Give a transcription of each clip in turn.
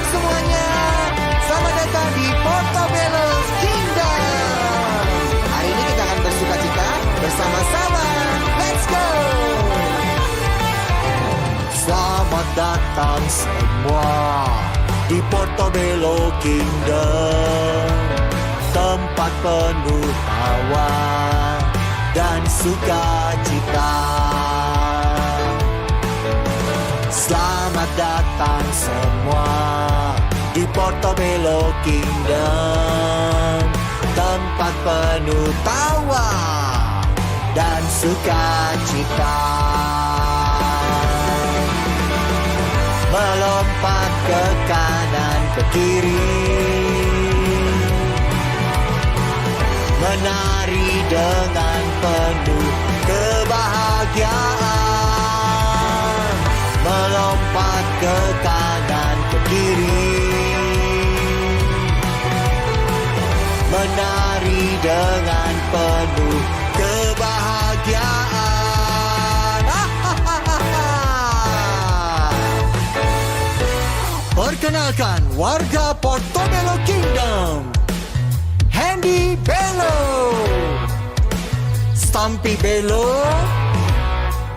semuanya, selamat datang di Portobello Kingdom. Hari ini kita akan bersukacita bersama-sama. Let's go. Selamat datang semua di Portobello Kingdom, tempat penuh tawa dan sukacita. Selamat datang semua di Portobello Kingdom, tempat penuh tawa dan sukacita. Melompat ke kanan ke kiri, menari dengan penuh kebahagiaan. Melompat ke kanan ke kiri, menari dengan penuh kebahagiaan. Perkenalkan warga Portobello Kingdom, Handy Bello, Stumpy Bello,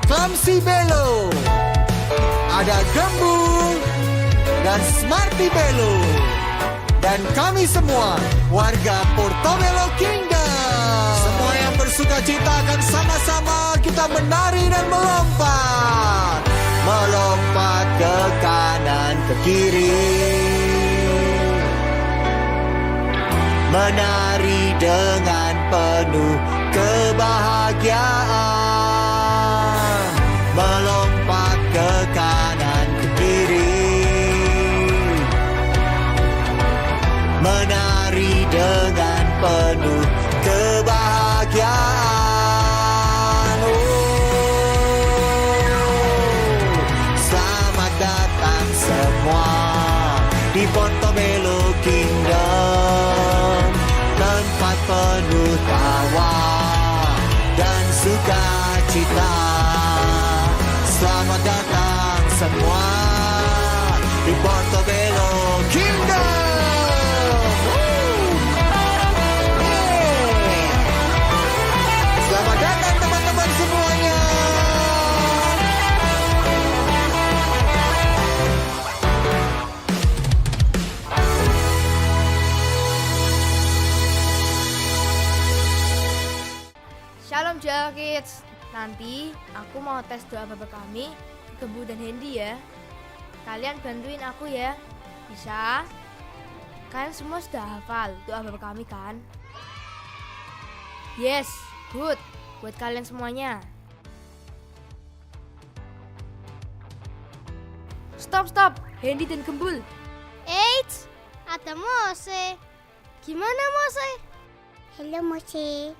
Clumsy Bello, ada Gembul dan Smarty Bello, dan kami semua warga Portobello Kingdom. Semua yang bersukacita akan sama-sama kita menari dan melompat. Melompat ke kanan ke kiri, menari dengan penuh kebahagiaan. Melompat ke kanan ke kiri, menari dengan penuh kebahagiaan. Selamat datang semua di Portobello Kingdom, tempat penuh tawa dan sukacita. Selamat datang semua di Portobello Kingdom. Selamat datang teman-teman semuanya. Shalom Jaya Kids. Nanti aku mau tes doa Bapak kami, Gembu dan Hendy ya. Kalian bantuin aku ya. Bisa? Kalian semua sudah hafal doa Bapak kami kan? Yes, good. Buat kalian semuanya. Stop, Hendy dan Gembul. Eits, ada Mose. Gimana Mose? Halo Mose.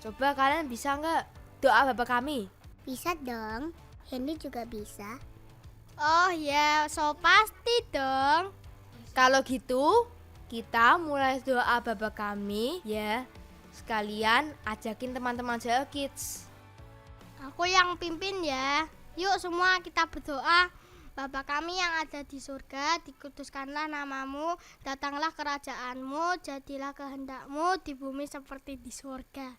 Coba kalian bisa nggak doa Bapak kami? Bisa dong, Hendy juga bisa. Oh ya, so pasti dong. Kalau gitu, kita mulai doa Bapak kami ya. Sekalian ajakin teman-teman Jaya Kids. Aku yang pimpin ya. Yuk semua kita berdoa. Bapa kami yang ada di surga, dikuduskanlah namamu, datanglah kerajaanmu, jadilah kehendakmu di bumi seperti di surga.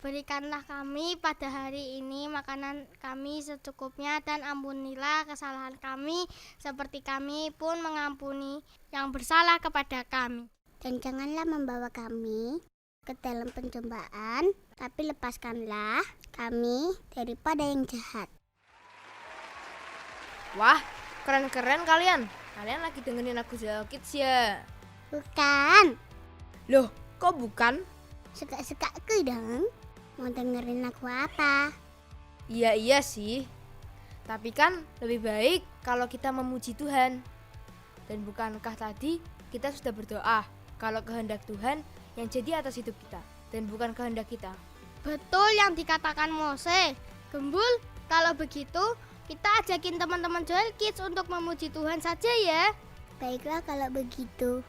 Berikanlah kami pada hari ini makanan kami secukupnya, dan ampunilah kesalahan kami seperti kami pun mengampuni yang bersalah kepada kami. Dan janganlah membawa kami ke dalam pencobaan, tapi lepaskanlah kami daripada yang jahat. Wah, keren-keren kalian. Kalian lagi dengerin aku Jaya Kids ya? Bukan, Loh, kok bukan? suka-sukaku dong. Mau dengerin lagu apa? Iya sih. Tapi kan lebih baik kalau kita memuji Tuhan. Dan bukankah tadi kita sudah berdoa kalau kehendak Tuhan yang jadi atas hidup kita dan bukan kehendak kita. Betul yang dikatakan Mose. Gembul, kalau begitu kita ajakin teman-teman Jaya Kids untuk memuji Tuhan saja ya. Baiklah kalau begitu.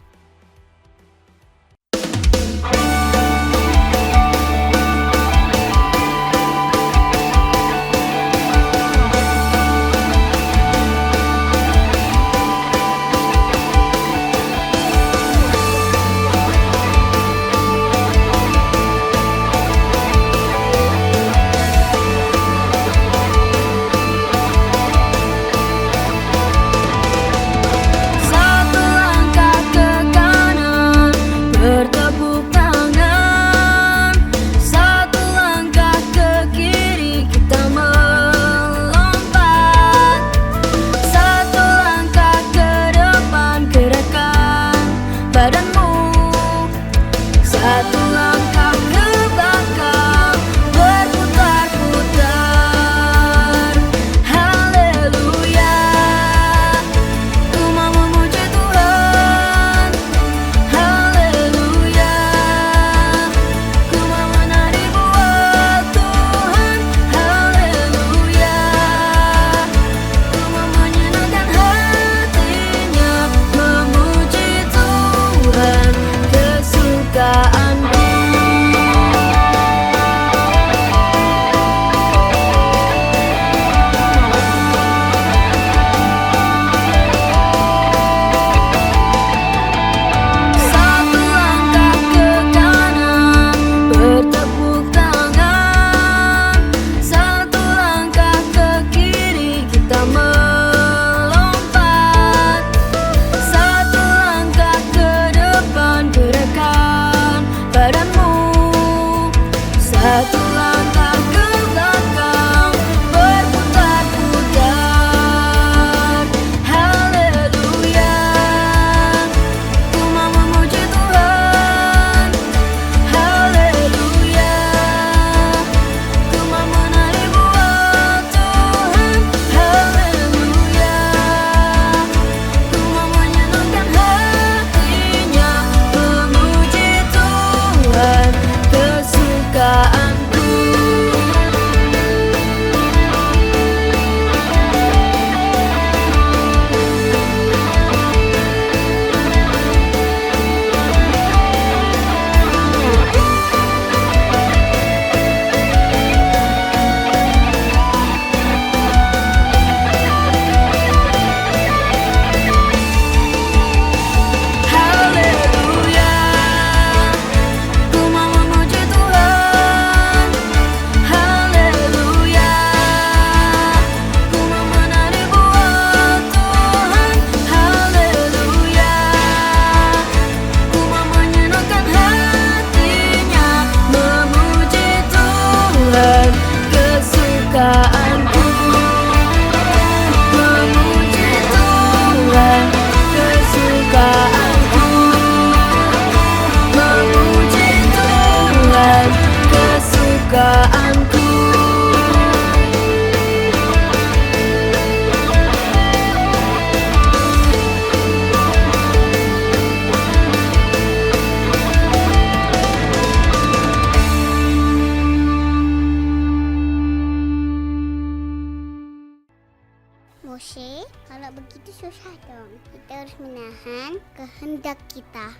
Kalau begitu susah dong. Kita harus menahan kehendak kita.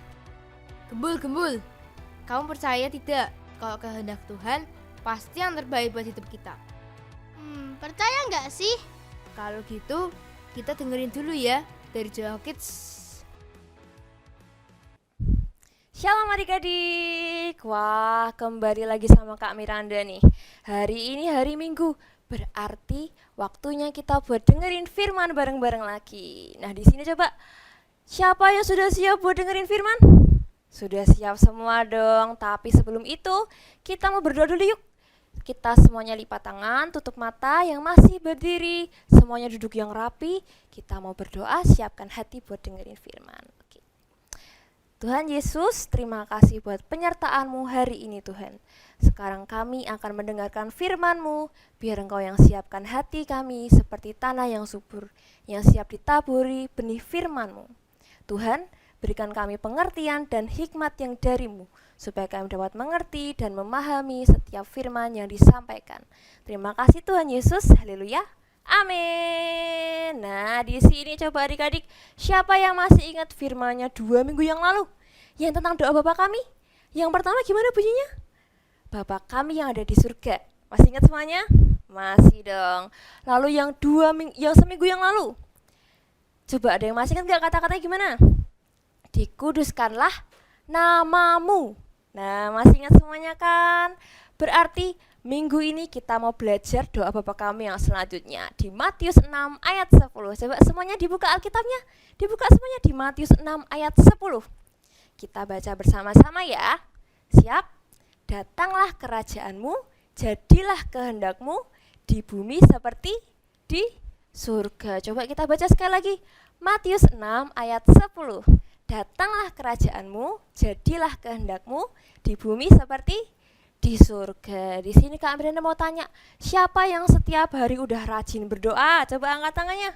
Gembul. Kamu percaya tidak kalau kehendak Tuhan pasti yang terbaik buat hidup kita? Percaya nggak sih? Kalau gitu, kita dengerin dulu ya dari Joa Kids. Shalom adik-adik. Wah, kembali lagi sama Kak Miranda nih. Hari ini hari Minggu, berarti waktunya kita buat dengerin firman bareng-bareng lagi. Nah, di sini coba siapa yang sudah siap buat dengerin firman? Sudah siap semua dong. Tapi sebelum itu, kita mau berdoa dulu yuk. Kita semuanya lipat tangan, tutup mata, yang masih berdiri, semuanya duduk yang rapi. Kita mau berdoa, siapkan hati buat dengerin firman. Oke. Tuhan Yesus, terima kasih buat penyertaan-Mu hari ini Tuhan. Sekarang kami akan mendengarkan firman-Mu, biar Engkau yang siapkan hati kami seperti tanah yang subur, yang siap ditaburi benih firman-Mu. Tuhan, berikan kami pengertian dan hikmat yang dari-Mu, supaya kami dapat mengerti dan memahami setiap firman yang disampaikan. Terima kasih Tuhan Yesus, haleluya, amin. Nah, di sini coba adik-adik, siapa yang masih ingat firman-Nya 2 minggu yang lalu? Yang tentang doa Bapa kami? Yang pertama gimana bunyinya? Bapa kami yang ada di surga. Masih ingat semuanya? Masih dong. Lalu yang seminggu yang lalu? Coba ada yang masih ingat gak kata-katanya gimana? Dikuduskanlah namamu. Nah, masih ingat semuanya kan? Berarti minggu ini kita mau belajar doa Bapa kami yang selanjutnya di Matius 6 ayat 10. Coba semuanya dibuka Alkitabnya. Dibuka semuanya di Matius 6 ayat 10. Kita baca bersama-sama ya. Siap? Datanglah kerajaanmu, jadilah kehendakmu di bumi seperti di surga. Coba kita baca sekali lagi. Matius 6 ayat 10. Datanglah kerajaanmu, jadilah kehendakmu di bumi seperti di surga. Di sini Kak Miranda mau tanya, siapa yang setiap hari udah rajin berdoa? Coba angkat tangannya.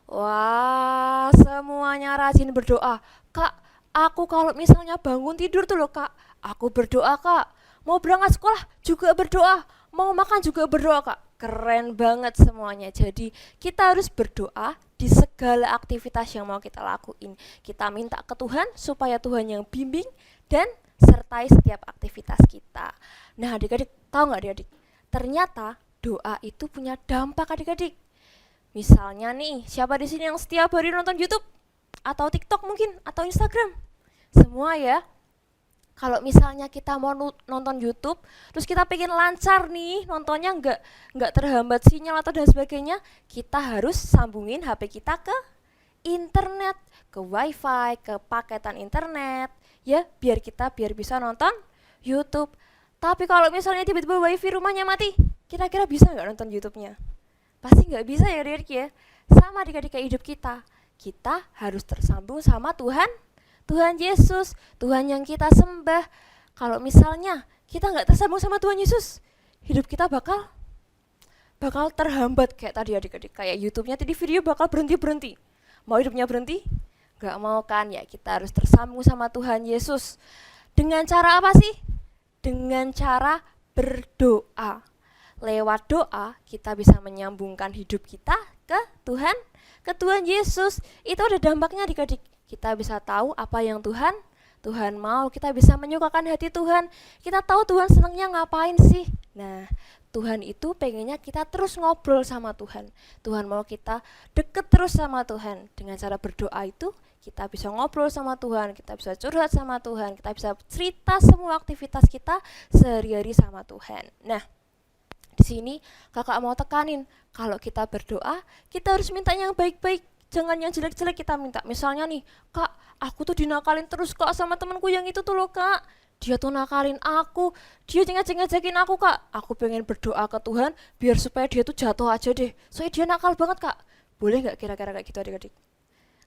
Wah, semuanya rajin berdoa. Kak, aku kalau misalnya bangun tidur tuh loh Kak, aku berdoa Kak. Mau berangkat sekolah juga berdoa, mau makan juga berdoa Kak. Keren banget semuanya. Jadi kita harus berdoa di segala aktivitas yang mau kita lakuin. Kita minta ke Tuhan supaya Tuhan yang bimbing dan sertai setiap aktivitas kita. Nah adik-adik, tahu gak adik-adik? Ternyata doa itu punya dampak adik-adik. Misalnya nih, siapa di sini yang setiap hari nonton YouTube? Atau TikTok mungkin? Atau Instagram? Semua ya. Kalau misalnya kita mau nonton YouTube, terus kita pengen lancar nih, nontonnya nggak terhambat sinyal atau dan sebagainya, kita harus sambungin HP kita ke internet, ke wifi, ke paketan internet, ya biar bisa nonton YouTube. Tapi kalau misalnya tiba-tiba wifi rumahnya mati, kira-kira bisa nggak nonton YouTube-nya? Pasti nggak bisa ya adik-adik ya. Sama adik-adik kayak hidup kita harus tersambung sama Tuhan Yesus, Tuhan yang kita sembah. Kalau misalnya kita nggak tersambung sama Tuhan Yesus, hidup kita bakal terhambat kayak tadi adik-adik. Kayak YouTube-nya tadi video bakal berhenti. Mau hidupnya berhenti? Nggak mau kan? Ya kita harus tersambung sama Tuhan Yesus. Dengan cara apa sih? Dengan cara berdoa. Lewat doa kita bisa menyambungkan hidup kita ke Tuhan Yesus. Itu ada dampaknya adik-adik. Kita bisa tahu apa yang Tuhan mau, kita bisa menyukakan hati Tuhan. Kita tahu Tuhan senangnya ngapain sih. Nah, Tuhan itu pengennya kita terus ngobrol sama Tuhan. Tuhan mau kita deket terus sama Tuhan. Dengan cara berdoa itu, kita bisa ngobrol sama Tuhan, kita bisa curhat sama Tuhan, kita bisa cerita semua aktivitas kita sehari-hari sama Tuhan. Nah, di sini kakak mau tekanin, kalau kita berdoa, kita harus minta yang baik-baik. Jangan yang jelek-jelek kita minta. Misalnya nih, Kak, aku tuh dinakalin terus Kak sama temanku yang itu tuh loh Kak. Dia tuh nakalin aku, dia ngejek-ngejekin aku Kak. Aku pengen berdoa ke Tuhan biar supaya dia tuh jatuh aja deh. Soalnya dia nakal banget Kak. Boleh gak kira-kira kayak gitu adik-adik?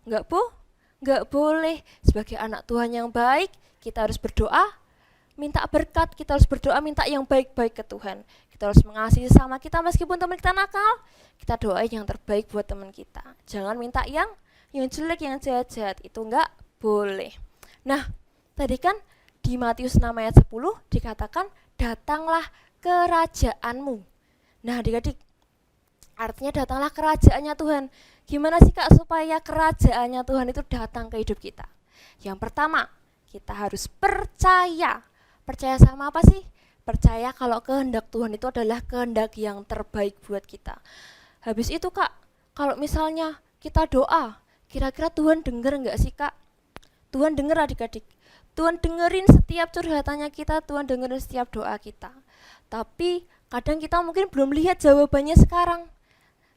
Nggak boleh. Sebagai anak Tuhan yang baik, kita harus berdoa, minta berkat. Kita harus berdoa minta yang baik-baik ke Tuhan. Kita harus mengasihi sama kita meskipun teman kita nakal. Kita doain yang terbaik buat teman kita. Jangan minta yang jelek, yang jahat-jahat. Itu nggak boleh. Nah, tadi kan di Matius 6 ayat 10 dikatakan datanglah kerajaanmu. Nah adik-adik, artinya datanglah kerajaannya Tuhan. Gimana sih Kak supaya kerajaannya Tuhan itu datang ke hidup kita? Yang pertama, kita harus percaya. Percaya sama apa sih? Percaya kalau kehendak Tuhan itu adalah kehendak yang terbaik buat kita. Habis itu Kak, kalau misalnya kita doa, kira-kira Tuhan denger nggak sih Kak? Tuhan denger adik-adik. Tuhan dengerin setiap curhatannya kita, Tuhan dengerin setiap doa kita. Tapi kadang kita mungkin belum lihat jawabannya sekarang.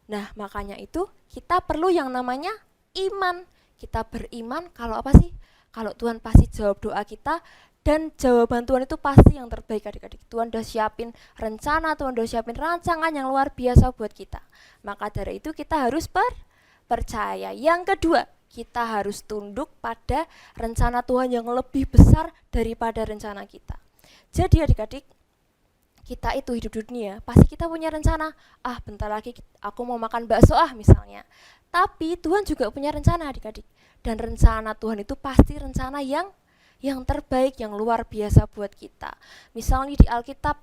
Nah, makanya itu kita perlu yang namanya iman. Kita beriman kalau apa sih? Kalau Tuhan pasti jawab doa kita dan jawaban Tuhan itu pasti yang terbaik adik-adik. Tuhan udah siapin rencana, Tuhan udah siapin rancangan yang luar biasa buat kita. Maka dari itu kita harus percaya. Yang kedua, kita harus tunduk pada rencana Tuhan yang lebih besar daripada rencana kita. Jadi adik-adik, kita itu hidup di dunia, pasti kita punya rencana. Bentar lagi aku mau makan bakso misalnya. Tapi Tuhan juga punya rencana adik-adik. Dan rencana Tuhan itu pasti rencana yang terbaik, yang luar biasa buat kita. Misalnya di Alkitab,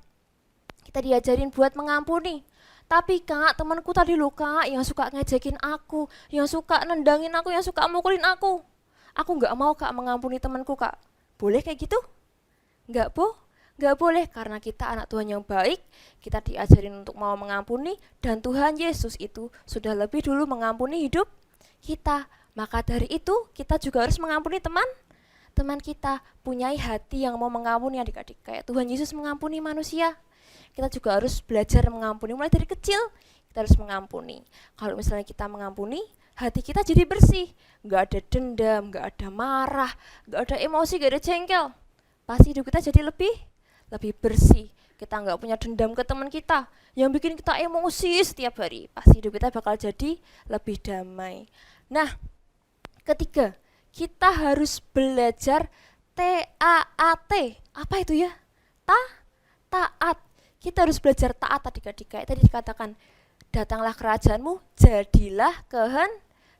kita diajarin buat mengampuni. Tapi Kak, temanku tadi loh Kak, yang suka ngejekin aku, yang suka nendangin aku, yang suka mukulin aku. Aku gak mau Kak mengampuni temanku Kak. Boleh kayak gitu? Gak boleh, karena kita anak Tuhan yang baik, kita diajarin untuk mau mengampuni, dan Tuhan Yesus itu sudah lebih dulu mengampuni hidup kita. Maka dari itu kita juga harus mengampuni teman kita, punyai hati yang mau mengampuni adik-adik. Kayak Tuhan Yesus mengampuni manusia, kita juga harus belajar mengampuni. Mulai dari kecil kita harus mengampuni. Kalau misalnya kita mengampuni, hati kita jadi bersih, gak ada dendam, gak ada marah, gak ada emosi, gak ada jengkel. Pasti hidup kita jadi lebih bersih. Kita nggak punya dendam ke teman kita yang bikin kita emosi setiap hari. Pasti hidup kita bakal jadi lebih damai. Nah, ketiga, kita harus belajar TAAT. Apa itu ya? Taat. Kita harus belajar taat adik-adik. Kayak tadi dikatakan, datanglah kerajaanmu, jadilah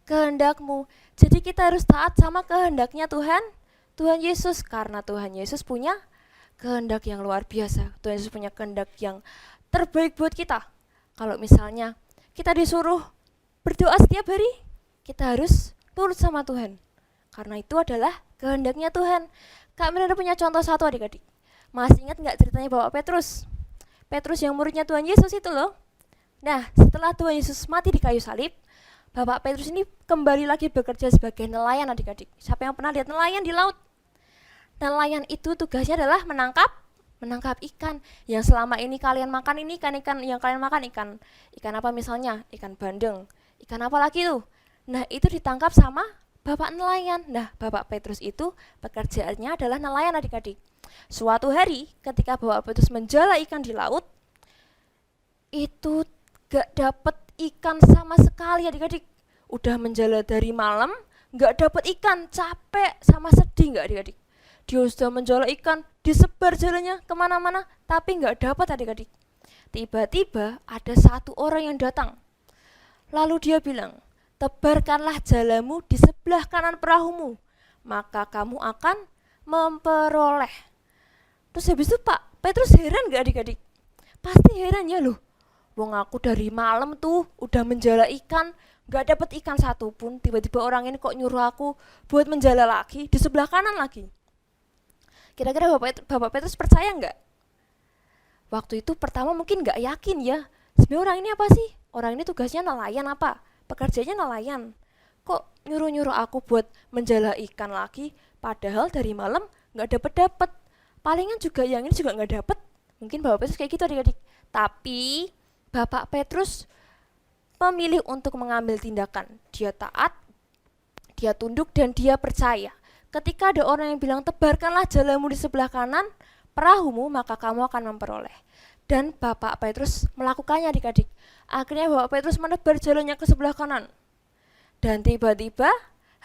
kehendakmu. Jadi kita harus taat sama kehendaknya Tuhan Yesus, karena Tuhan Yesus punya kehendak yang luar biasa. Tuhan Yesus punya kehendak yang terbaik buat kita. Kalau misalnya kita disuruh berdoa setiap hari, kita harus turut sama Tuhan, karena itu adalah kehendaknya Tuhan. Kak Miranda punya contoh satu adik-adik. Masih ingat gak ceritanya Bapak Petrus? Petrus yang muridnya Tuhan Yesus itu loh. Nah, setelah Tuhan Yesus mati di kayu salib, Bapak Petrus ini kembali lagi bekerja sebagai nelayan adik-adik. Siapa yang pernah lihat nelayan di laut? Nelayan itu tugasnya adalah menangkap ikan. Yang selama ini kalian makan ini ikan yang kalian makan ikan apa misalnya? Ikan bandeng. Ikan apa lagi tuh? Nah, itu ditangkap sama Bapak nelayan. Nah, Bapak Petrus itu pekerjaannya adalah nelayan adik-adik. Suatu hari ketika Bapak Petrus menjala ikan di laut, itu gak dapet ikan sama sekali adik-adik. Udah menjala dari malam, gak dapet ikan, capek sama sedih gak adik-adik? Dia sudah menjala ikan, disebar jalannya kemana-mana, tapi nggak dapat adik-adik. Tiba-tiba ada satu orang yang datang. Lalu dia bilang, tebarkanlah jalamu di sebelah kanan perahumu, maka kamu akan memperoleh. Terus habis itu Pak Petrus heran nggak adik-adik? Pasti heran ya loh. Wong aku dari malam tuh udah menjala ikan, nggak dapat ikan satupun. Tiba-tiba orang ini kok nyuruh aku buat menjala lagi di sebelah kanan lagi. Kira-kira Bapak Petrus percaya nggak? Waktu itu pertama mungkin nggak yakin ya. Sebenarnya orang ini apa sih? Orang ini tugasnya nelayan apa? Pekerjaannya nelayan. Kok nyuruh-nyuruh aku buat menjala ikan lagi? Padahal dari malam nggak dapet. Palingan juga yang ini juga nggak dapet. Mungkin Bapak Petrus kayak gitu adik-adik. Tapi Bapak Petrus memilih untuk mengambil tindakan. Dia taat, dia tunduk, dan dia percaya. Ketika ada orang yang bilang, tebarkanlah jalamu di sebelah kanan perahumu, maka kamu akan memperoleh. Dan Bapak Petrus melakukannya adik-adik. Akhirnya Bapak Petrus menebar jalannya ke sebelah kanan. Dan tiba-tiba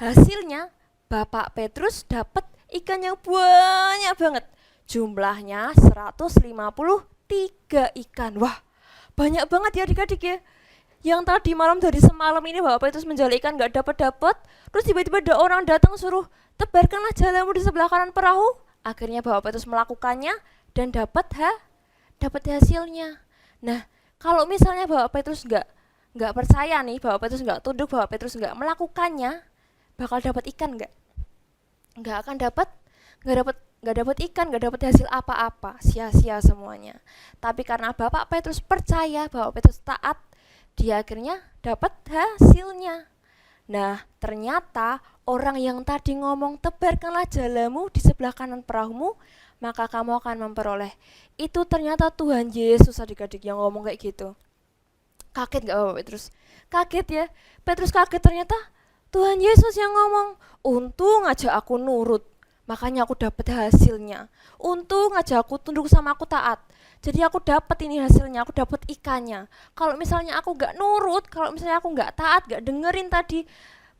hasilnya Bapak Petrus dapat ikan yang banyak banget. Jumlahnya 153 ikan. Wah, banyak banget ya adik-adik ya. Yang tadi malam dari semalam ini Bapak Petrus menjala ikan gak dapat. Terus tiba-tiba ada orang datang suruh, tebarkanlah jalamu di sebelah kanan perahu. Akhirnya Bapak Petrus melakukannya dan dapat hasilnya. Nah, kalau misalnya Bapak Petrus nggak percaya nih, bahwa Petrus nggak tunduk, bahwa Petrus nggak melakukannya, bakal dapat ikan nggak? Nggak akan dapat, nggak dapat ikan, nggak dapat hasil apa-apa, sia-sia semuanya. Tapi karena Bapak Petrus percaya, bahwa Petrus taat, dia akhirnya dapat hasilnya. Nah, ternyata orang yang tadi ngomong tebarkanlah jalamu di sebelah kanan perahumu, maka kamu akan memperoleh. Itu ternyata Tuhan Yesus adik-adik yang ngomong kayak gitu. Kaget gak Bapak Petrus? Kaget ya. Petrus kaget, ternyata Tuhan Yesus yang ngomong. Untung aja aku nurut, makanya aku dapat hasilnya. Untung aja aku tunduk sama aku taat, jadi aku dapat ini hasilnya, aku dapat ikannya. Kalau misalnya aku gak nurut, kalau misalnya aku gak taat, gak dengerin tadi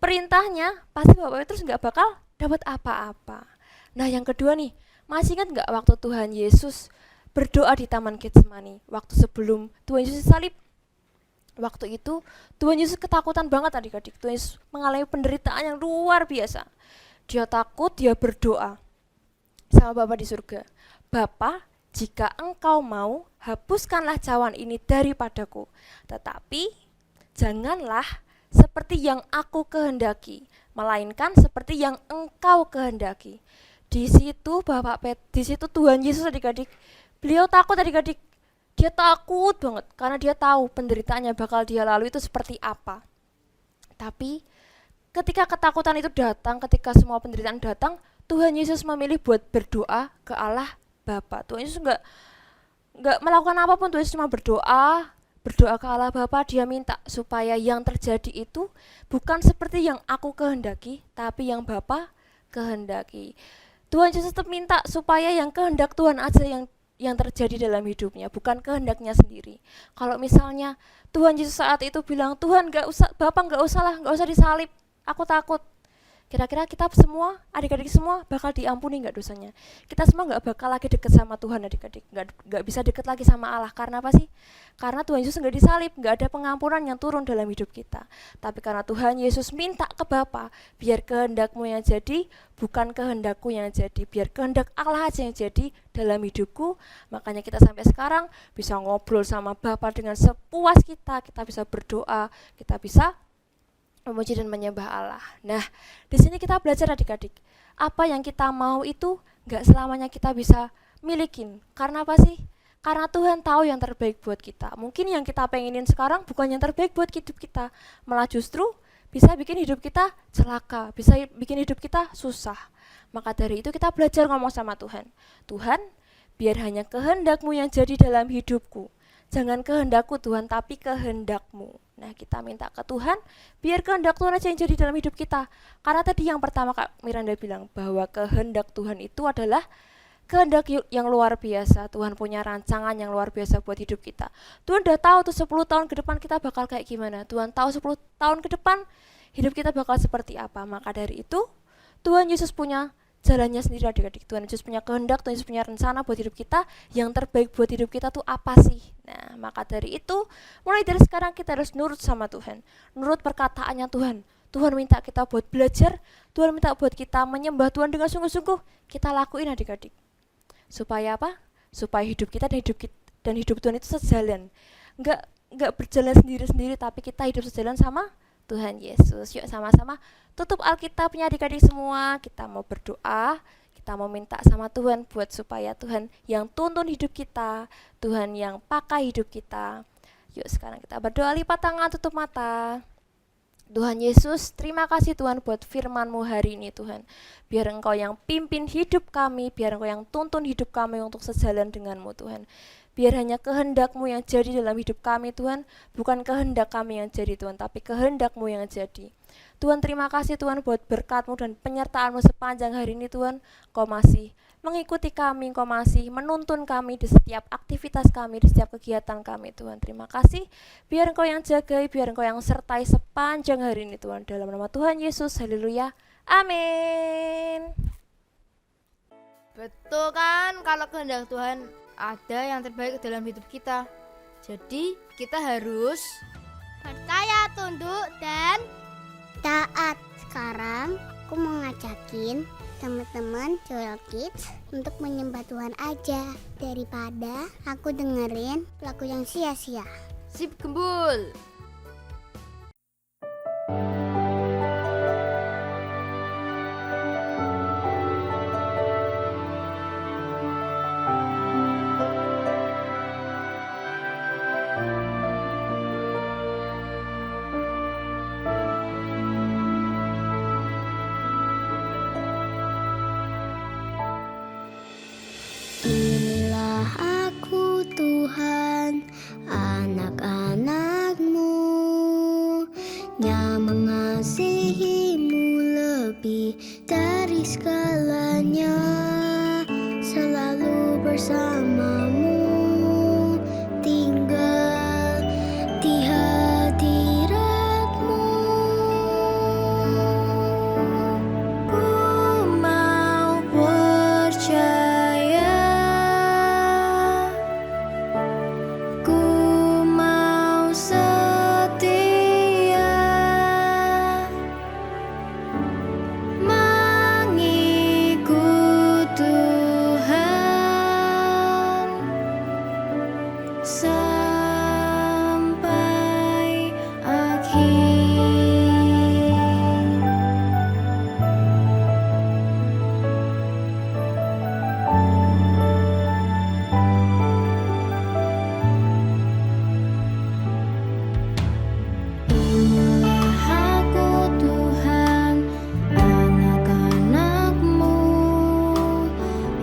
perintahnya, pasti Bapak Petrus gak bakal dapat apa-apa. Nah yang kedua nih, masih ingat gak waktu Tuhan Yesus berdoa di Taman Getsemani, waktu sebelum Tuhan Yesus salib? Waktu itu Tuhan Yesus ketakutan banget adik-adik. Tuhan Yesus mengalami penderitaan yang luar biasa. Dia takut, dia berdoa sama Bapa di surga. Bapa, jika engkau mau, hapuskanlah cawan ini daripadaku. Tetapi janganlah seperti yang aku kehendaki, melainkan seperti yang engkau kehendaki. Di situ di situ Tuhan Yesus adik-adik, beliau takut adik-adik. Dia takut banget karena dia tahu penderitaannya bakal dia lalui itu seperti apa. Tapi ketika ketakutan itu datang, ketika semua penderitaan datang, Tuhan Yesus memilih buat berdoa ke Allah Bapa. Tuhan Yesus nggak melakukan apapun, Tuhan Yesus cuma berdoa ke Allah Bapa. Dia minta supaya yang terjadi itu bukan seperti yang aku kehendaki, tapi yang Bapa kehendaki. Tuhan Yesus tetap minta supaya yang kehendak Tuhan aja yang terjadi dalam hidupnya, bukan kehendaknya sendiri. Kalau misalnya Tuhan Yesus saat itu bilang, Tuhan Bapak nggak usah disalib, aku takut. Kira-kira kita semua, adik-adik semua bakal diampuni nggak dosanya? Kita semua nggak bakal lagi deket sama Tuhan adik-adik, nggak bisa deket lagi sama Allah. Karena apa sih? Karena Tuhan Yesus nggak disalib, nggak ada pengampunan yang turun dalam hidup kita. Tapi karena Tuhan Yesus minta ke Bapa, biar kehendakmu yang jadi, bukan kehendakku yang jadi, biar kehendak Allah aja yang jadi dalam hidupku. Makanya kita sampai sekarang bisa ngobrol sama Bapa dengan sepuas kita bisa berdoa, kita bisa memuji dan menyembah Allah. Nah, di sini kita belajar adik-adik, apa yang kita mau itu nggak selamanya kita bisa milikin. Karena apa sih? Karena Tuhan tahu yang terbaik buat kita. Mungkin yang kita pengenin sekarang bukan yang terbaik buat hidup kita, malah justru bisa bikin hidup kita celaka, bisa bikin hidup kita susah. Maka dari itu kita belajar ngomong sama Tuhan. Tuhan, biar hanya kehendakmu yang jadi dalam hidupku. Jangan kehendakku Tuhan, tapi kehendakmu. Nah, kita minta ke Tuhan, biar kehendak Tuhan aja yang jadi dalam hidup kita. Karena tadi yang pertama Kak Miranda bilang, bahwa kehendak Tuhan itu adalah kehendak yang luar biasa. Tuhan punya rancangan yang luar biasa buat hidup kita. Tuhan udah tahu tuh 10 tahun ke depan kita bakal kayak gimana. Tuhan tahu 10 tahun ke depan hidup kita bakal seperti apa. Maka dari itu, Tuhan Yesus punya jalannya sendiri adik-adik. Tuhan Yesus punya kehendak, Tuhan Yesus punya rencana buat hidup kita. Yang terbaik buat hidup kita tuh apa sih? Nah, maka dari itu, mulai dari sekarang kita harus nurut sama Tuhan, nurut perkataannya Tuhan. Tuhan minta kita buat belajar, Tuhan minta buat kita menyembah Tuhan dengan sungguh-sungguh. Kita lakuin adik-adik. Supaya apa? Supaya hidup kita dan hidup Tuhan itu sejalan. Enggak berjalan sendiri-sendiri, tapi kita hidup sejalan sama Tuhan Yesus. Yuk sama-sama tutup Alkitabnya adik-adik semua. Kita mau berdoa, kita mau minta sama Tuhan buat supaya Tuhan yang tuntun hidup kita, Tuhan yang pakai hidup kita. Yuk sekarang kita berdoa, lipat tangan, tutup mata. Tuhan Yesus, terima kasih Tuhan buat firman-Mu hari ini Tuhan. Biar Engkau yang pimpin hidup kami, biar Engkau yang tuntun hidup kami untuk sejalan dengan-Mu Tuhan. Biar hanya kehendak-Mu yang jadi dalam hidup kami Tuhan, bukan kehendak kami yang jadi Tuhan, tapi kehendak-Mu yang jadi. Tuhan terima kasih Tuhan buat berkat-Mu dan penyertaan-Mu sepanjang hari ini Tuhan. Kau masih mengikuti kami, Kau masih menuntun kami di setiap aktivitas kami, di setiap kegiatan kami Tuhan. Terima kasih, biar Engkau yang jagai, biar Engkau yang sertai sepanjang hari ini Tuhan. Dalam nama Tuhan Yesus, haleluya, amin. Betul kan, kalau kehendak Tuhan ada yang terbaik dalam hidup kita. Jadi kita harus Percaya, tunduk, dan Taat. Sekarang aku mau ngajakin teman-teman Joel Kids untuk menyembah Tuhan aja, daripada aku dengerin lagu yang sia-sia. sip gembul. lebih dari segalanya, selalu bersamamu, tinggal di hadiratmu. Ku mau percaya, ku mau setia, mengikut Tuhan sampai akhir. Inilah aku Tuhan, anak-anak-Mu,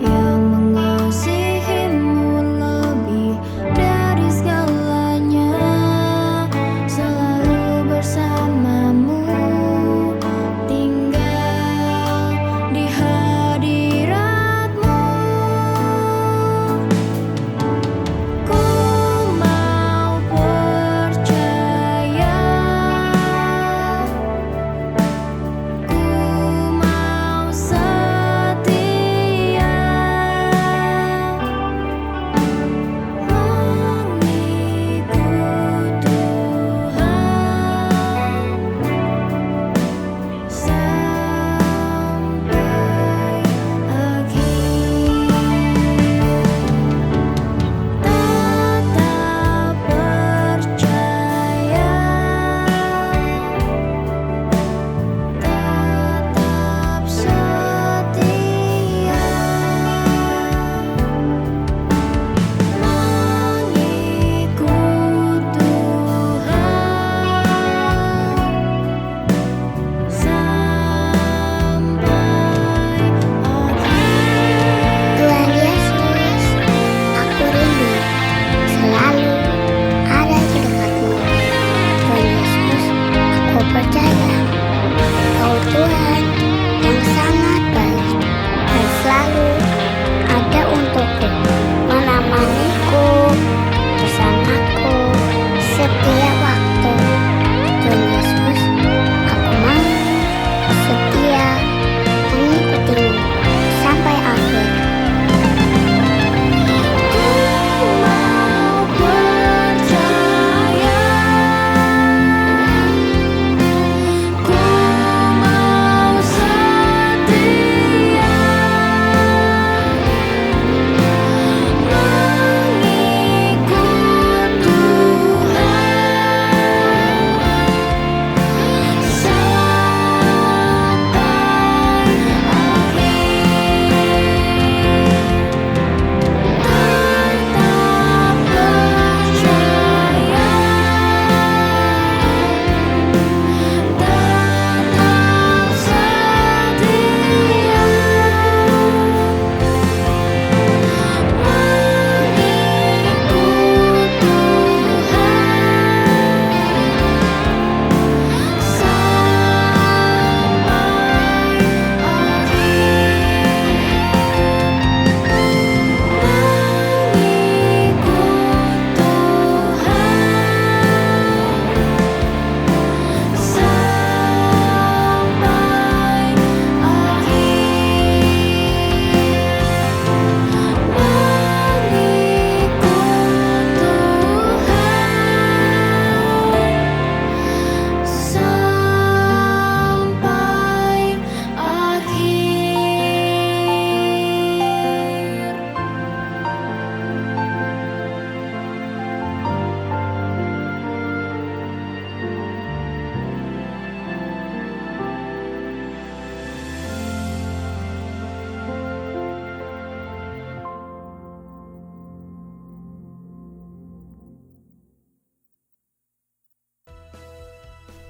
yang mengasihi-Mu lebih dari segalanya, selalu bersamamu, tinggal di hadirat-Mu. Ku mau percaya, ku mau setia, mengikut Tuhan sampai akhir. Tetap percaya, tetap setia, mengikut Tuhan sampai akhir. Tuhan Yesus, aku rindu selalu ada di dekatmu. Tuhan Yesus, aku percaya Kau Tuhan yang sangat baik dan selalu ada untukku, menemaniku, bersamaku setiap waktu. Tuhan Yesus, aku mau setia mengikutimu sampai akhir. Ku mau percaya, ku mau setia, mengikut Tuhan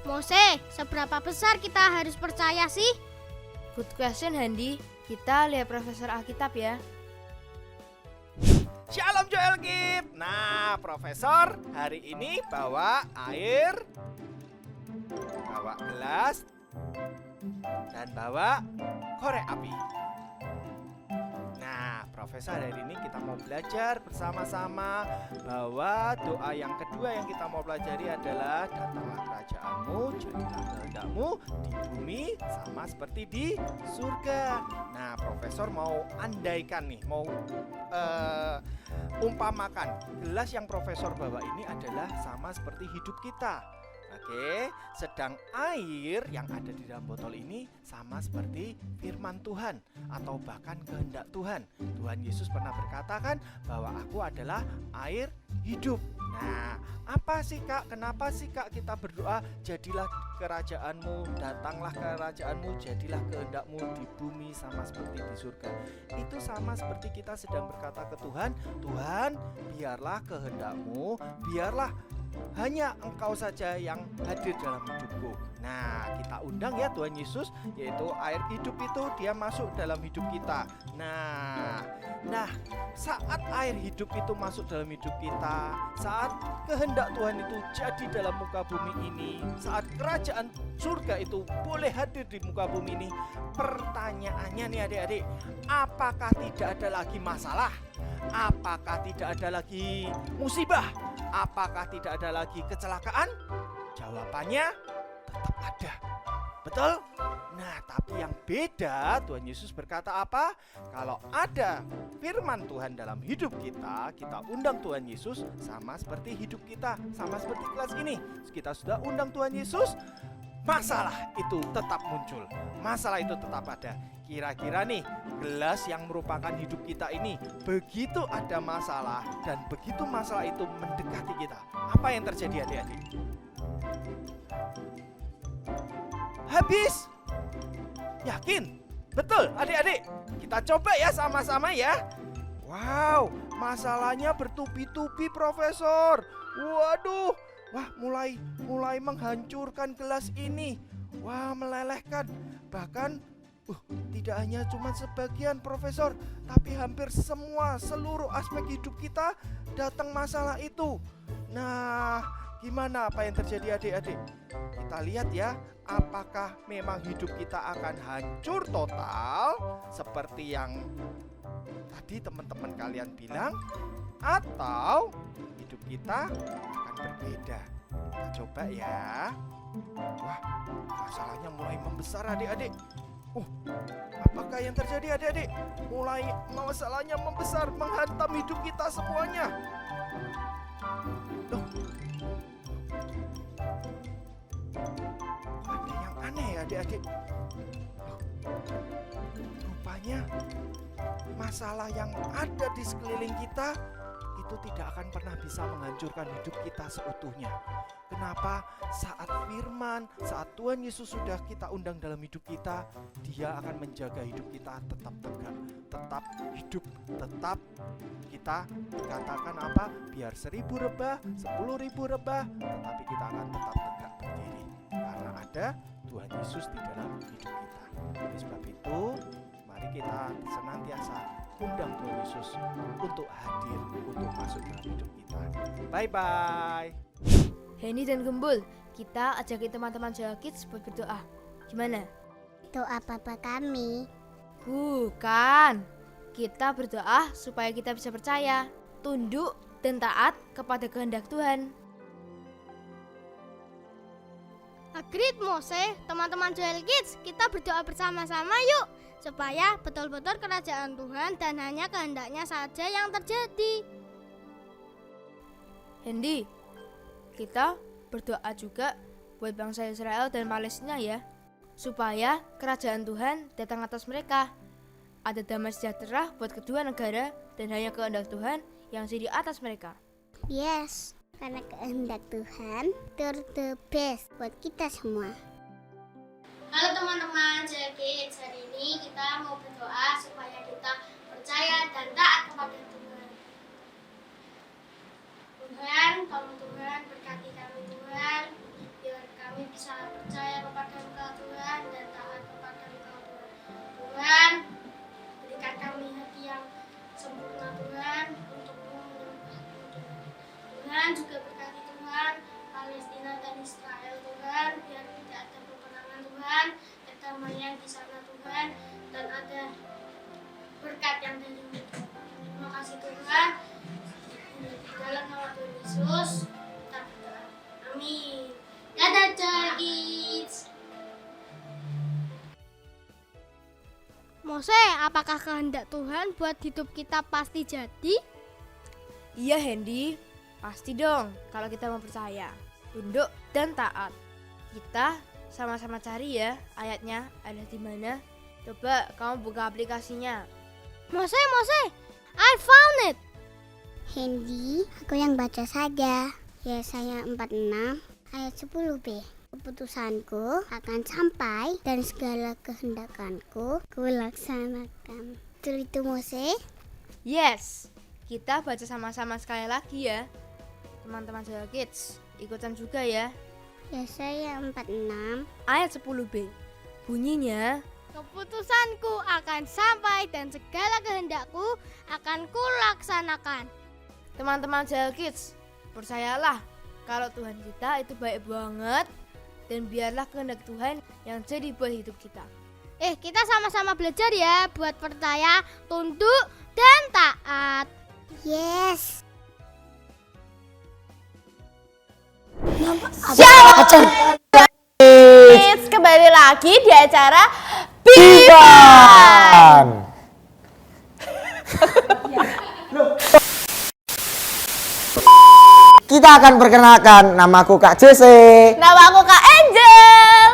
Mose, seberapa besar kita harus percaya sih? Good question, Handi. Kita lihat Profesor Alkitab ya. Shalom Joel Kid. Nah, Profesor hari ini bawa air, bawa gelas, dan bawa korek api. Nah, Profesor, hari ini kita mau belajar bersama-sama bahwa doa yang kedua yang kita mau pelajari adalah datanglah kerajaanmu, jadilah kehendakmu di bumi sama seperti di surga. Nah, Profesor mau andaikan nih, mau umpamakan gelas yang Profesor bawa ini adalah sama seperti hidup kita. Oke, sedang air yang ada di dalam botol ini sama seperti firman Tuhan atau bahkan kehendak Tuhan. Tuhan Yesus pernah berkata kan bahwa aku adalah air hidup. Nah, apa sih Kak? Kenapa sih Kak kita berdoa jadilah kerajaanmu, datanglah kerajaanmu, jadilah kehendakmu di bumi sama seperti di surga. Itu sama seperti kita sedang berkata ke Tuhan, Tuhan biarlah kehendakmu, biarlah hanya Engkau saja yang hadir dalam hidupku. Nah, kita undang ya Tuhan Yesus, yaitu air hidup itu, dia masuk dalam hidup kita. Nah, saat air hidup itu masuk dalam hidup kita, saat kehendak Tuhan itu jadi dalam muka bumi ini, saat kerajaan surga itu boleh hadir di muka bumi ini, pertanyaannya nih adik-adik, apakah tidak ada lagi masalah? Apakah tidak ada lagi musibah? Apakah tidak ada lagi kecelakaan? Jawabannya tetap ada. Betul? Nah, tapi yang beda, Tuhan Yesus berkata apa? Kalau ada firman Tuhan dalam hidup kita, kita undang Tuhan Yesus sama seperti hidup kita, sama seperti kelas ini. Kita sudah undang Tuhan Yesus, masalah itu tetap muncul. Masalah itu tetap ada. Kira-kira nih, gelas yang merupakan hidup kita ini, begitu ada masalah dan begitu masalah itu mendekati kita, apa yang terjadi adik-adik? Habis. Yakin? Betul adik-adik? Kita coba ya sama-sama ya. Wow, masalahnya bertubi-tubi Profesor. Waduh, wah mulai menghancurkan gelas ini. Wah, melelehkan. Bahkan tidak hanya cuma sebagian Profesor, tapi hampir seluruh aspek hidup kita datang masalah itu. Nah, gimana apa yang terjadi adik-adik? Kita lihat ya, apakah memang hidup kita akan hancur total seperti yang tadi teman-teman kalian bilang, atau hidup kita akan berbeda. Kita coba ya. Wah, masalahnya mulai membesar adik-adik. Apakah yang terjadi adik-adik? Mulai masalahnya membesar, menghantam hidup kita semuanya. Loh, ada yang aneh ya adik-adik. Rupanya masalah yang ada di sekeliling kita itu tidak akan pernah bisa menghancurkan hidup kita seutuhnya. Kenapa? Saat firman, saat Tuhan Yesus sudah kita undang dalam hidup kita, Dia akan menjaga hidup kita tetap tegak, tetap hidup, tetap kita dikatakan apa? Biar 1000 rebah, 10.000 rebah, tetapi kita akan tetap tegak berdiri. Karena ada Tuhan Yesus di dalam hidup kita. Oleh sebab itu, mari kita senantiasa undang Tuhan Yesus untuk hadir, untuk masuk dalam hidup kita. Bye-bye. Hendy dan Gembul, kita ajakin teman-teman Jawa Kids buat berdoa. Gimana? Doa Bapa kami. Bukan. Kita berdoa supaya kita bisa percaya, tunduk, dan taat kepada kehendak Tuhan. Agreed Mose, teman-teman Joel Kids, kita berdoa bersama-sama yuk, supaya betul-betul kerajaan Tuhan dan hanya kehendaknya saja yang terjadi. Hendy, kita berdoa juga buat bangsa Israel dan Palestina ya, supaya kerajaan Tuhan datang atas mereka. Ada damai sejahtera buat kedua negara dan hanya kehendak Tuhan yang jadi atas mereka. Yes, karena kehendak Tuhan the best buat kita semua. Halo teman-teman Joel Kids, hari ini kita mau berdoa supaya kita percaya dan taat kepada Tuhan. Tuhan, tolong Tuhan berkati kami Tuhan, biar kami bisa percaya kepada Engkau Tuhan dan taat kepada Engkau Tuhan. Tuhan, berikan kami hati yang sempurna Tuhan untuk menyembah Tuhan. Tuhan juga berkati Tuhan Palestina dan Israel Tuhan, biar tidak ada peperangan Tuhan, kedamaian bisa Mose, apakah kehendak Tuhan buat hidup kita pasti jadi? Iya Hendy, pasti dong kalau kita mau percaya, tunduk dan taat. Kita sama-sama cari ya ayatnya ada di mana. Coba kamu buka aplikasinya. Mose, I found it. Hendy, aku yang baca saja. Yesaya 46 ayat 10b. Keputusanku akan sampai dan segala kehendakanku kulaksanakan. Betul itu Mose? Yes, kita baca sama-sama sekali lagi ya. Teman-teman Jaya Kids, ikutan juga ya. Yesaya 46 Ayat 10b. Bunyinya, Keputusanku akan sampai dan segala kehendakku akan kulaksanakan. teman-teman Jaya Kids, percayalah kalau Tuhan kita itu baik banget. Dan biarlah kehendak Tuhan yang jadi buat hidup kita. Kita sama-sama belajar ya buat percaya, tunduk, dan taat. Yes. Kembali lagi di acara Biban. Kita akan perkenalkan, namaku Kak Jesse. Nama aku Kak Angel.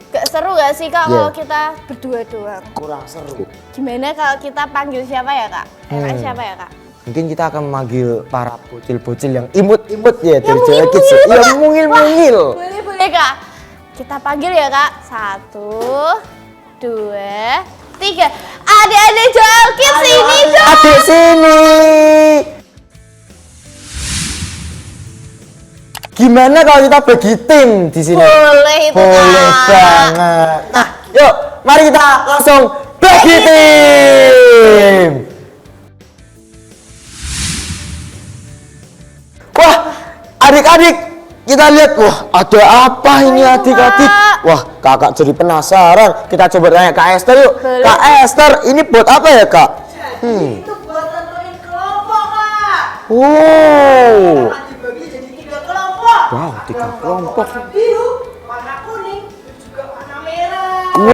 Gak seru gak sih Kak kalau Yeah. kita berdua doang? Kurang seru. Gimana kalau kita panggil siapa ya Kak? Enak siapa ya Kak? Mungkin kita akan memanggil para bocil-bocil yang imut-imut ya dari Yang Jaya Kids. mungil-mungil, Yang Kak. mungil-mungil. Boleh Kak. Kita panggil ya Kak. 1, 2, 3. Adik-adik Joel Kids ini dong. Adik sini. Gimana kalau kita bagi tim di sini? Boleh itu Boleh Kak. banget. Nah, yuk, mari kita langsung bagi tim. Wah, adik-adik, kita lihat. Wah, ada apa ini adik-adik? Wah, kakak jadi penasaran. Kita coba tanya Kak Esther yuk. Kak Esther, ini buat apa ya Kak? Itu buat tentuin kelompok, Kak. Oh. Akan dibagi jadi 3 kelompok. Wow, 3 kelompok. Warna biru, warna kuning, dan juga warna merah.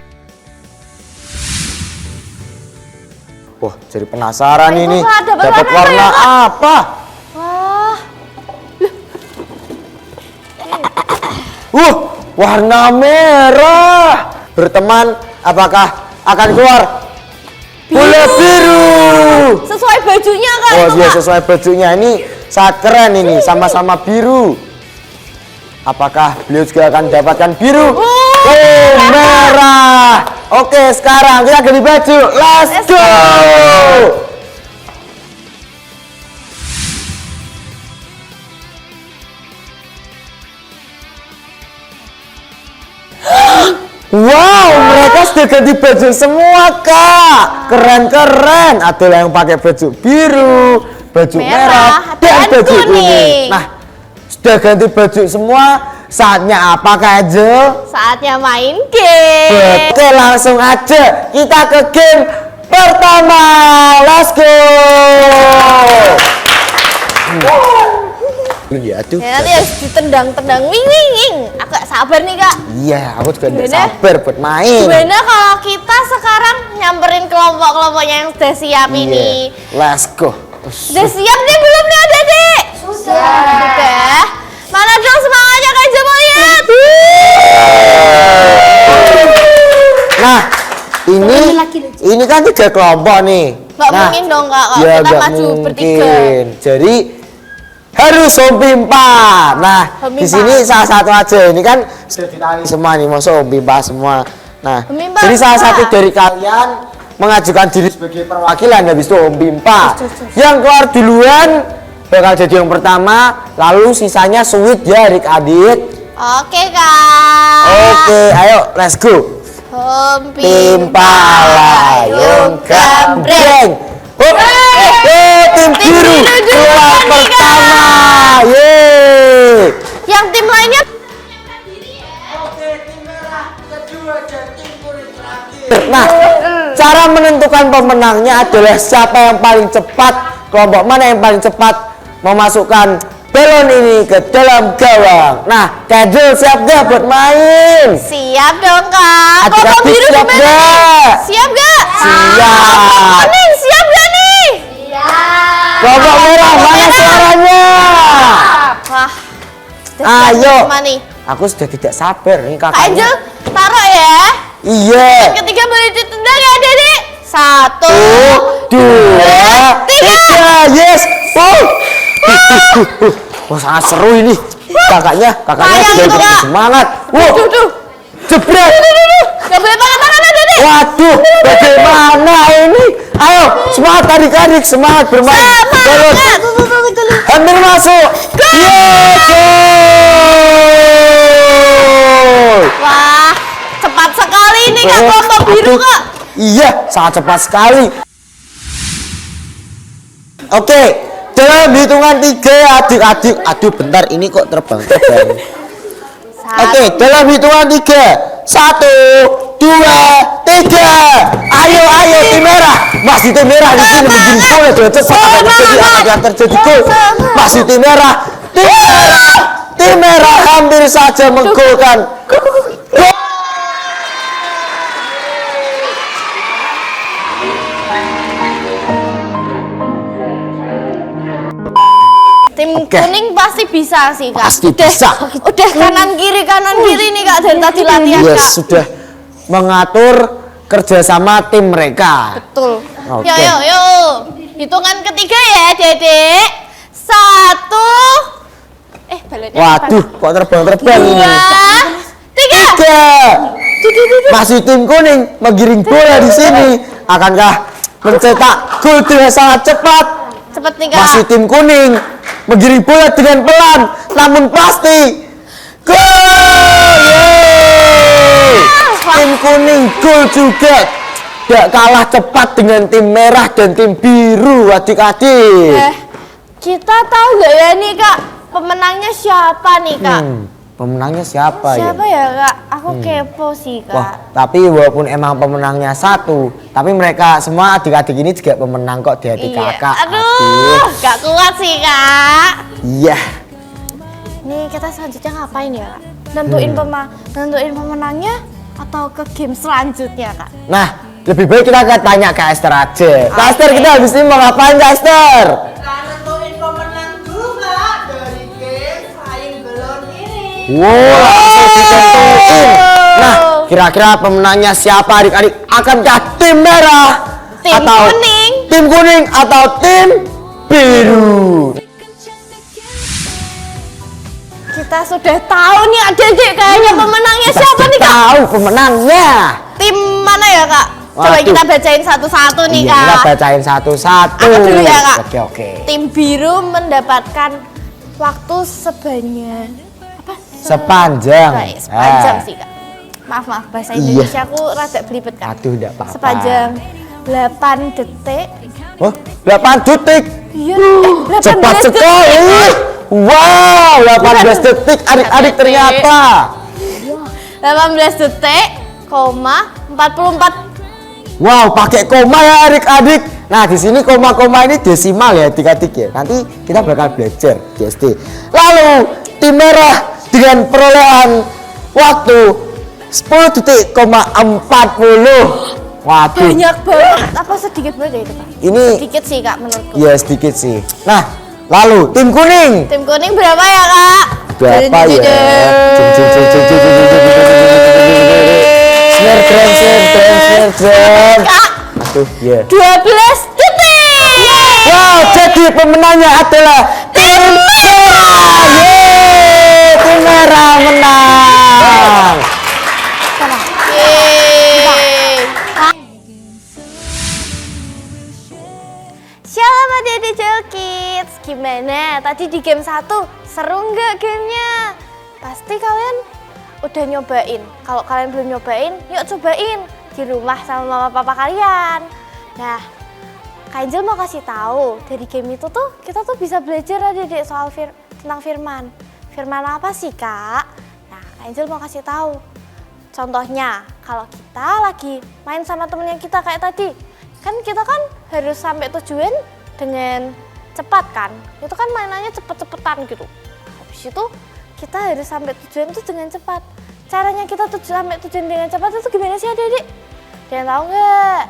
Wah, jadi penasaran Ibu, ini. Kak, dapat Dapat warna warna apa ya, Kak? apa? Warna merah. Berteman, apakah akan keluar bola biru? Sesuai bajunya Kak. Oh itu, iya, Kak. sesuai bajunya. Ini sangat keren ini, sama-sama biru. Apakah beliau juga akan mendapatkan biru? Oh, merah. Oke, sekarang kita ganti baju. Let's go. Wow, mereka sudah ganti baju semua, Kak. Keren-keren. Ada yang pakai baju biru, baju merah, dan baju kuning. Nah, sudah ganti baju semua. Saatnya apa, Kak Angel? Saatnya main game. Oke, langsung aja kita ke game pertama. Let's go. Ya, aduh. Ya, nanti harus ditendang-tendang, wing wing wing. Aku gak sabar nih Kak. Iya, aku juga tidak Gimana? sabar buat main. Gimana kalau kita sekarang nyamperin kelompok-kelompoknya yang sudah siap ini? Iya, let's go. Sudah siap nih belum nih adik-adik? Sudah. Mana dong semangatnya Kak Angel mau lihat? Nah, ini kan 3 kelompok nih. Nggak Nah, mungkin dong Kak, kalau ya kita nggak maju bertiga. mungkin. Jadi harus hompi 4. Nah, Hompi di sini 4. salah satu aja. Ini kan sudah ditanya semua nih, masuk hompi 4 semua. Nah, Hompi 4, jadi salah Kak. satu dari kalian mengajukan diri sebagai perwakilan, habis itu hompi 4. Yang keluar duluan bakal jadi yang pertama, lalu sisanya sweet ya adik-adik. Oke Kak. Oke, ayo let's go. Hompi Tim Palayung Gambreng. Tim biru keluar pertama. Yeay. Yang tim lainnya Oke, tim merah kedua dan tim kuning terakhir. Nah, cara menentukan pemenangnya adalah siapa yang paling cepat, kelompok mana yang paling cepat memasukkan balon ini ke dalam gawang. Nah, Kajul siap gak buat main? siap dong Kak. Kelompok Adik-adik biru siap gimana nih? gak? Siap gak? Siap. Kuning siap gak nih? Kelompok merah mana suaranya? Wah. Ayo. Gimana nih? Aku sudah tidak sabar nih Kak kakaknya. Angel, taruh ya. Iya. Ketiga boleh ditendang ya, Dedek. 1, 2, 3. Yes. Wah, sangat seru ini. Kakaknya Sayang sudah itu, Kak. semangat. Wow. Jebret. Gak boleh pakai tangan, Dedek. Waduh, bagaimana ini? Ayo, semangat adik-adik, semangat bermain. Balon. Hampir masuk. Yeay, gol. Wah, cepat sekali nih Kak kelompok biru, Aduh. Kak. Iya, sangat cepat sekali. Oke, dalam hitungan 3 adik-adik. Aduh, bentar ini kok terbang-terbang. Oke, dalam hitungan 3. 1, 2, 3. Ayo tim merah. Masih tim merah di sini begini boleh tuh cepat akan terjadi gol. Masih tim merah. Tim merah hampir saja menggolkan. Tim Oke. kuning pasti bisa sih, Kak. Pasti bisa. Udah kanan kiri nih, Kak, dari tadi latihan, Yes, Kak. sudah mengatur kerjasama tim mereka. Betul. Oke. Yuk. Hitungan ketiga ya, Dedek. 1. Balonnya Waduh, kok terbang-terbang ini. 2, 3. 3. Masih tim kuning menggiring bola di sini. Akankah mencetak gol dengan sangat cepat? Cepet nih, Kak. Masih tim kuning menggiring bola dengan pelan, namun pasti gol! Yeay! Tim kuning gol juga. Tidak kalah cepat dengan tim merah dan tim biru, adik-adik. Kita tahu gak ya nih, Kak, pemenangnya siapa nih, Kak? Pemenangnya siapa ya? Siapa ya, Kak? Aku kepo sih, Kak. Wah, tapi walaupun emang pemenangnya satu, tapi mereka semua adik-adik ini juga pemenang kok di hati kakak. Aduh, gak kuat sih, Kak. Iya. Nih, kita selanjutnya ngapain ya, Kak? Nentuin pemenangnya atau ke game selanjutnya, Kak? Nah, lebih baik kita tanya Kak Esther aja. Kak Esther, kita habis ini mau ngapain Kak Esther? Nentuin pemenang dulu Kak dari game flying balloon ini. Wow, langsung ditentuin. Nah, kira-kira pemenangnya siapa adik-adik? Akankah tim merah? Tim kuning. Tim kuning atau tim biru? Kita sudah tahu nih adik-adik kayaknya pemenangnya Kita siapa sudah nih, Kak? tahu pemenangnya. Tim mana ya, Kak? Coba Waduh. kita bacain satu-satu nih, Iya, kita Kak. bacain satu-satu. Aku dulu ya, Kak. Oke. Tim biru mendapatkan waktu sepanjang Sepanjang. sepanjang sih, Kak. Maaf, bahasa Iya. Indonesia aku rada belibet, Kak. Aduh, enggak apa-apa. Sepanjang 8 detik. Oh, 8 detik. Iya, Cepat 18 sekali. detik. Wow, 18 detik adik-adik ternyata. 18 detik, 44. Wow, pakai koma ya adik-adik. Nah, di sini koma-koma ini desimal ya adik-adik ya. Nanti kita bakal belajar DST. Lalu tim merah dengan perolehan waktu 10 detik, 40. Waduh, Banyak banget. Apa sedikit banget ya itu, Kak? ini Sedikit sih, Kak, menurutku. ya sedikit sih. Nah, lalu tim kuning Tim kuning berapa ya, Kak? berapa ya? Snare drum. Kak, Aduh, ya. 12 detik. Wow, jadi pemenangnya adalah tim merah. Yeay, tim merah menang. Yeay. Shalom adik-adik Jel Kids. Gimana? Tadi di game 1 seru nggak gamenya? Pasti kalian udah nyobain. Kalau kalian belum nyobain, yuk cobain di rumah sama mama papa kalian. Nah, Kak Angel mau kasih tahu dari game itu tuh kita tuh bisa belajar adik-adik soal tentang firman. Firman apa sih, Kak? Nah, Kak Angel mau kasih tahu. Contohnya, kalau kita lagi main sama temennya kita kayak tadi, kan kita kan harus sampai tujuan dengan cepat kan? Itu kan mainannya cepet-cepetan gitu. Habis itu kita harus sampai tujuan itu dengan cepat. Caranya kita sampai tujuan dengan cepat itu gimana sih adik-adik? Kalian tahu nggak?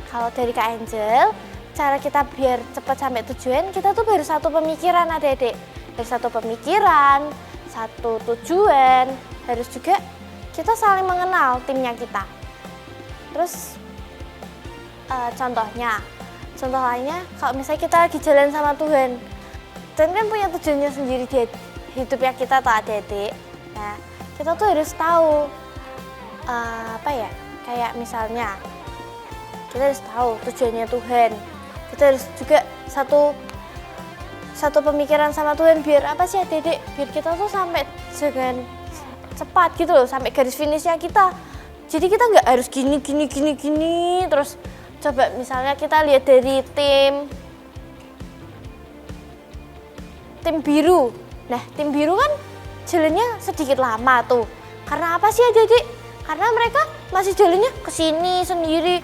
kalau dari Kak Angel, cara kita biar cepat sampai tujuan, kita tuh baru satu pemikiran adik-adik. Dari satu pemikiran, satu tujuan, harus juga kita saling mengenal timnya kita. Terus contoh lainnya, kalau misalnya kita lagi jalan sama Tuhan kan punya tujuannya sendiri di hidupnya kita tuh adik-adik. Nah, kita tuh harus tahu kayak misalnya kita harus tahu tujuannya Tuhan. Kita harus juga satu pemikiran sama Tuhan, biar apa sih adik-adik? Biar kita tuh sampai dengan cepat gitu loh, sampai garis finishnya kita. Jadi kita nggak harus gini terus. Coba misalnya kita lihat dari tim biru. Nah, tim biru kan jalannya sedikit lama tuh. Karena apa sih adik-adik? Karena mereka masih jalannya ke sini sendiri,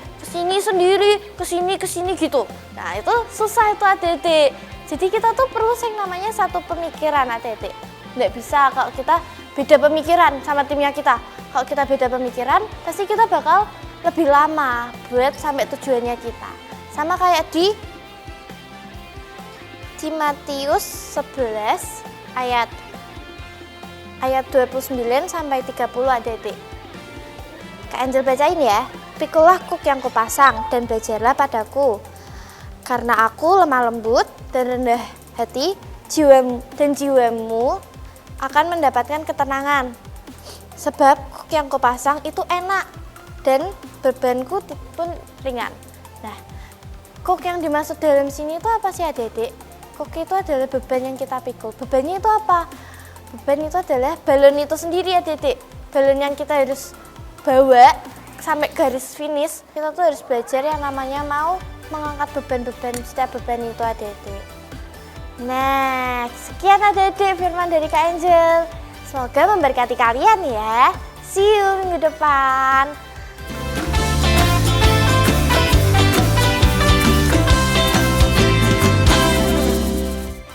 ke sini gitu. Nah, itu susah itu adik-adik. Jadi kita tuh perlu yang namanya satu pemikiran adik-adik. Nggak bisa kalau kita beda pemikiran sama timnya kita. Kalau kita beda pemikiran, pasti kita bakal lebih lama buat sampai tujuannya kita. Sama kayak di Matius 11 ayat 29 sampai 30 adik-adik. Kak Angel bacain ya. Pikulah kuk yang kupasang dan belajarlah padaku. Karena aku lemah lembut dan rendah hati, jiwamu akan mendapatkan ketenangan. Sebab kuk yang kupasang itu enak dan bebanku pun ringan. Nah, kuk yang dimaksud dalam sini itu apa sih adik-adik? Kuk itu adalah beban yang kita pikul. Bebannya itu apa? Beban itu adalah balon itu sendiri adik-adik. Balon yang kita harus bawa sampai garis finish. Kita tuh harus belajar yang namanya mau mengangkat beban-beban, setiap beban itu adik-adik. Nah, sekian adik-adik firman dari Kak Angel. Semoga memberkati kalian ya. See you minggu depan.